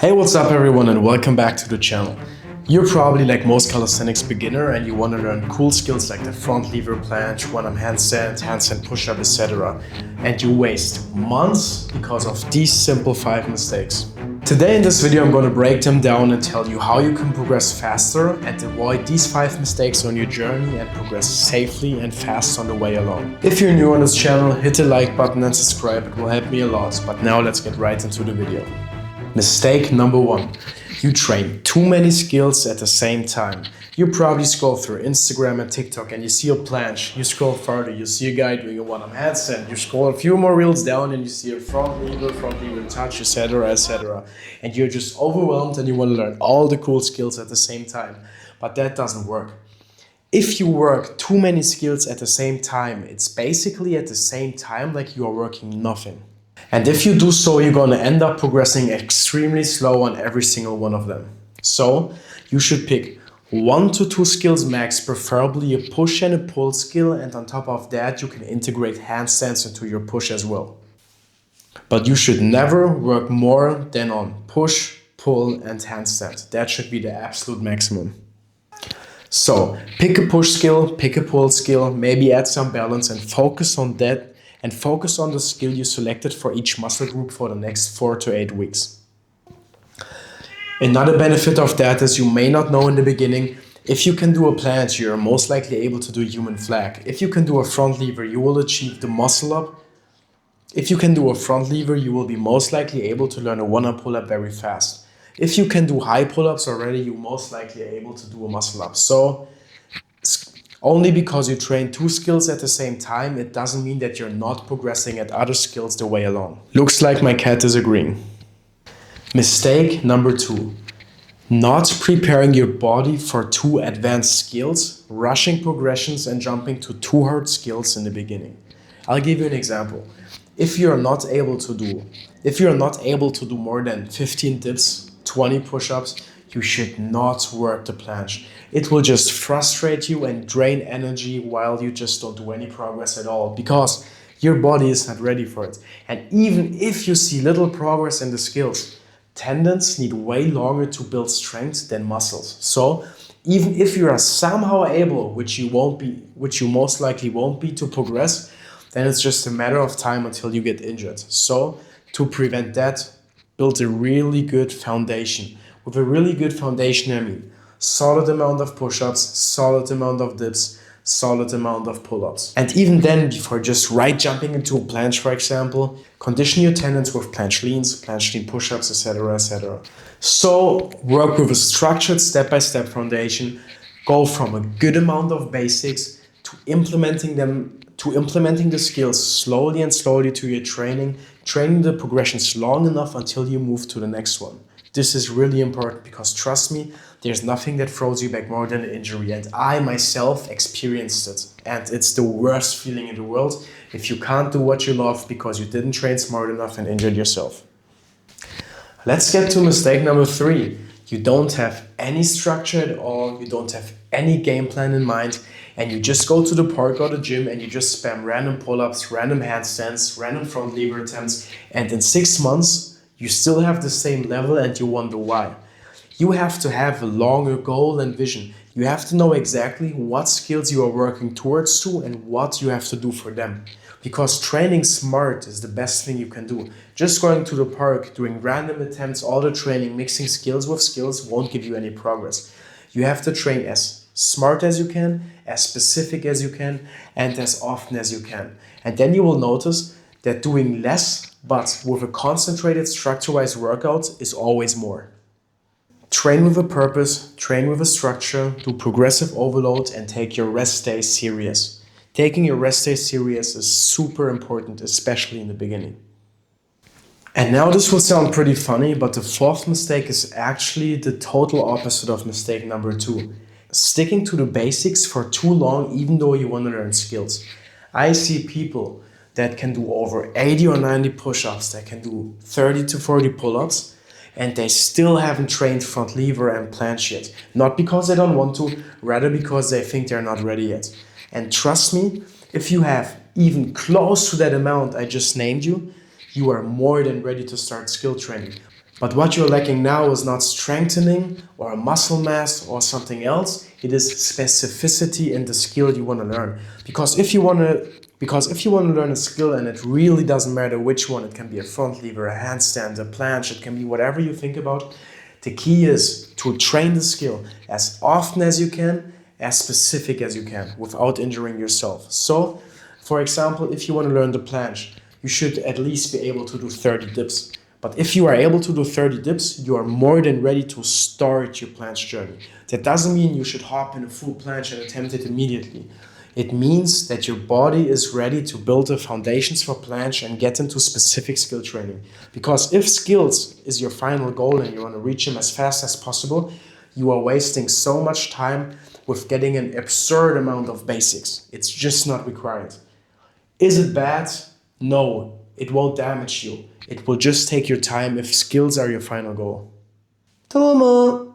Hey, what's up everyone and welcome back to the channel. You're probably like most calisthenics beginner and you want to learn cool skills like the front lever planche, one-arm handstand push-up, etc. And you waste months because of these simple 5 mistakes. Today in this video I'm going to break them down and tell you how you can progress faster and avoid these 5 mistakes on your journey and progress safely and fast on the way along. If you're new on this channel, hit the like button and subscribe, it will help me a lot. But now let's get right into the video. Mistake number 1. You train too many skills at the same time. You probably scroll through Instagram and TikTok and you see a planche. You scroll further, you see a guy doing a one-arm handstand. You scroll a few more reels down and you see a front lever touch, etc, etc. And you're just overwhelmed and you want to learn all the cool skills at the same time. But that doesn't work. If you work too many skills at the same time, it's basically at the same time like you are working nothing. And if you do so, you're gonna end up progressing extremely slow on every single one of them. So you should pick 1 to 2 skills max, preferably a push and a pull skill, and on top of that you can integrate handstands into your push as well. But you should never work more than on push, pull and handstand. That should be the absolute maximum. So pick a push skill, pick a pull skill, maybe add some balance and focus on that. And focus on the skill you selected for each muscle group for the next 4 to 8 weeks. Another benefit of that is you may not know in the beginning, if you can do a planche, you're most likely able to do human flag. If you can do a front lever, you will achieve the muscle up. If you can do a front lever, you will be most likely able to learn a one-arm pull-up very fast. If you can do high pull-ups already, you most likely are able to do a muscle up. So only because you train 2 skills at the same time, it doesn't mean that you're not progressing at other skills the way along. Looks like my cat is agreeing. Mistake number 2. Not preparing your body for too advanced skills, rushing progressions and jumping to too hard skills in the beginning. I'll give you an example. If you're not able to do more than 15 dips, 20 push-ups, you should not work the planche. It will just frustrate you and drain energy while you just don't do any progress at all because your body is not ready for it. And even if you see little progress in the skills, tendons need way longer to build strength than muscles. So even if you are somehow able, which you most likely won't be, to progress, then it's just a matter of time until you get injured. So to prevent that, build a really good foundation. With a really good foundation, I mean solid amount of push-ups, solid amount of dips, solid amount of pull-ups. And even then, before just jumping into a planche, for example, condition your tendons with planche leans, planche lean push-ups, etc, etc. So work with a structured step-by-step foundation. Go from a good amount of basics to implementing the skills slowly to your training the progressions long enough until you move to the next one. This is really important because trust me, there's nothing that throws you back more than an injury, and I myself experienced it. And it's the worst feeling in the world if you can't do what you love because you didn't train smart enough and injured yourself. Let's get to mistake number 3. You don't have any structure at all, you don't have any game plan in mind, and you just go to the park or the gym and you just spam random pull-ups, random handstands, random front lever attempts, and in 6 months, you still have the same level and you wonder why. You have to have a longer goal and vision. You have to know exactly what skills you are working towards to and what you have to do for them. Because training smart is the best thing you can do. Just going to the park, doing random attempts, all the training, mixing skills with skills won't give you any progress. You have to train as smart as you can, as specific as you can, and as often as you can. And then you will notice that doing less but with a concentrated structure-wise workout is always more. Train with a purpose, train with a structure, do progressive overload and take your rest days serious. Taking your rest days serious is super important, especially in the beginning. And now this will sound pretty funny, but the 4th mistake is actually the total opposite of mistake number 2. Sticking to the basics for too long even though you want to learn skills. I see people that can do over 80 or 90 push-ups, that can do 30 to 40 pull-ups, and they still haven't trained front lever and planche yet. Not because they don't want to, rather because they think they're not ready yet. And trust me, if you have even close to that amount I just named you, you are more than ready to start skill training. But what you're lacking now is not strengthening or a muscle mass or something else. It is specificity in the skill you want to learn. Because if you want to learn a skill, and it really doesn't matter which one, it can be a front lever, a handstand, a planche, it can be whatever you think about. The key is to train the skill as often as you can, as specific as you can, without injuring yourself. So, for example, if you want to learn the planche, you should at least be able to do 30 dips. But if you are able to do 30 dips, you are more than ready to start your planche journey. That doesn't mean you should hop in a full planche and attempt it immediately. It means that your body is ready to build the foundations for planche and get into specific skill training. Because if skills is your final goal and you want to reach them as fast as possible, you are wasting so much time with getting an absurd amount of basics. It's just not required. Is it bad? No, it won't damage you. It will just take your time if skills are your final goal. Toma!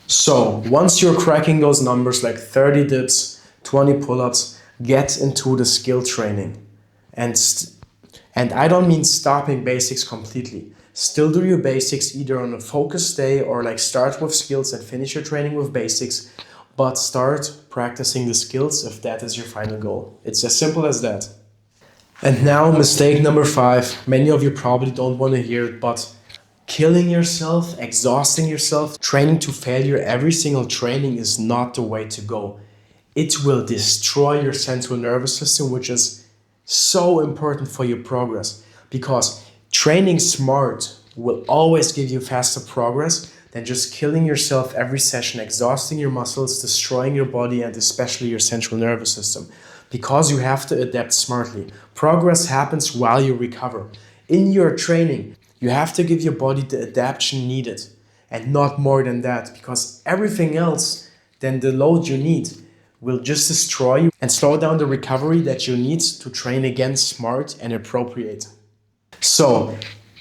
So, once you're cracking those numbers like 30 dips, 20 pull-ups, get into the skill training. And I don't mean stopping basics completely. Still do your basics either on a focus day or like start with skills and finish your training with basics, but start practicing the skills if that is your final goal. It's as simple as that. And now mistake number 5. Many of you probably don't want to hear it, but killing yourself, exhausting yourself, training to failure every single training is not the way to go. It will destroy your central nervous system, which is so important for your progress, because training smart will always give you faster progress than just killing yourself every session, exhausting your muscles, destroying your body, and especially your central nervous system. Because you have to adapt smartly. Progress happens while you recover. In your training, you have to give your body the adaptation needed and not more than that, because everything else than the load you need will just destroy you and slow down the recovery that you need to train again smart and appropriate. So,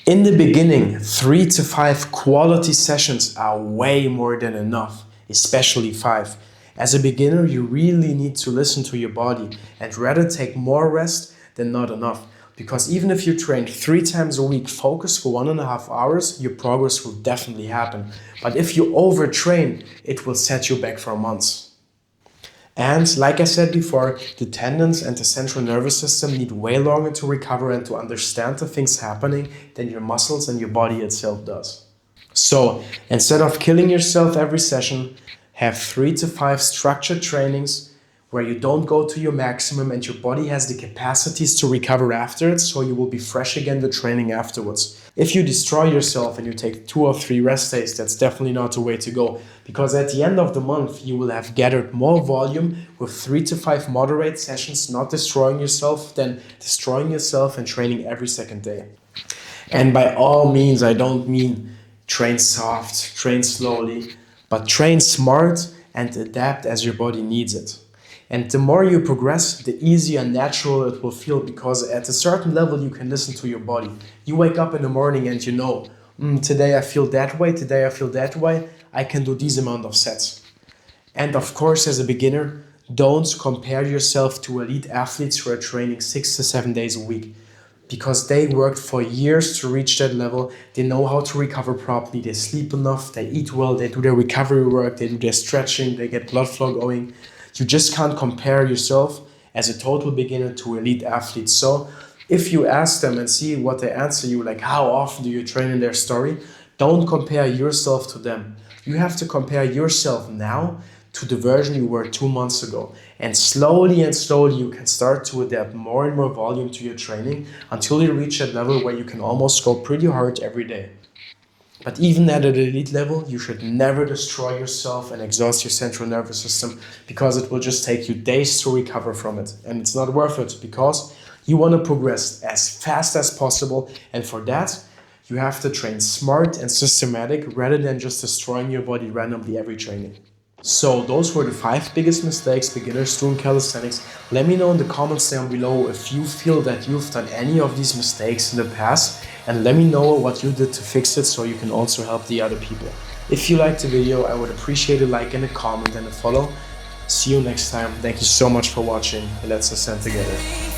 in the beginning, 3 to 5 quality sessions are way more than enough, especially 5. As a beginner, you really need to listen to your body and rather take more rest than not enough. Because even if you train 3 times a week, focus for 1.5 hours, your progress will definitely happen. But if you overtrain, it will set you back for months. And like I said before, the tendons and the central nervous system need way longer to recover and to understand the things happening than your muscles and your body itself does. So instead of killing yourself every session, have 3 to 5 structured trainings where you don't go to your maximum and your body has the capacities to recover after it, so you will be fresh again the training afterwards. If you destroy yourself and you take 2 or 3 rest days, that's definitely not the way to go, because at the end of the month you will have gathered more volume with 3 to 5 moderate sessions, not destroying yourself, than destroying yourself and training every second day. And by all means, I don't mean train soft, train slowly, but train smart and adapt as your body needs it. And the more you progress, the easier and natural it will feel, because at a certain level you can listen to your body. You wake up in the morning and you know, today I feel that way, today I feel that way, I can do these amount of sets. And of course, as a beginner, don't compare yourself to elite athletes who are training 6 to 7 days a week, because they worked for years to reach that level. They know how to recover properly, they sleep enough, they eat well, they do their recovery work, they do their stretching, they get blood flow going. You just can't compare yourself as a total beginner to elite athletes. So if you ask them and see what they answer you, like how often do you train in their story, don't compare yourself to them. You have to compare yourself now to the version you were 2 months ago. And slowly you can start to adapt more and more volume to your training until you reach that level where you can almost go pretty hard every day. But even at an elite level, you should never destroy yourself and exhaust your central nervous system, because it will just take you days to recover from it. And it's not worth it, because you want to progress as fast as possible. And for that, you have to train smart and systematic rather than just destroying your body randomly every training. So those were the 5 biggest mistakes beginners do in calisthenics. Let me know in the comments down below if you feel that you've done any of these mistakes in the past, and let me know what you did to fix it so you can also help the other people. If you liked the video, I would appreciate a like and a comment and a follow. See you next time. Thank you so much for watching. Let's ascend together.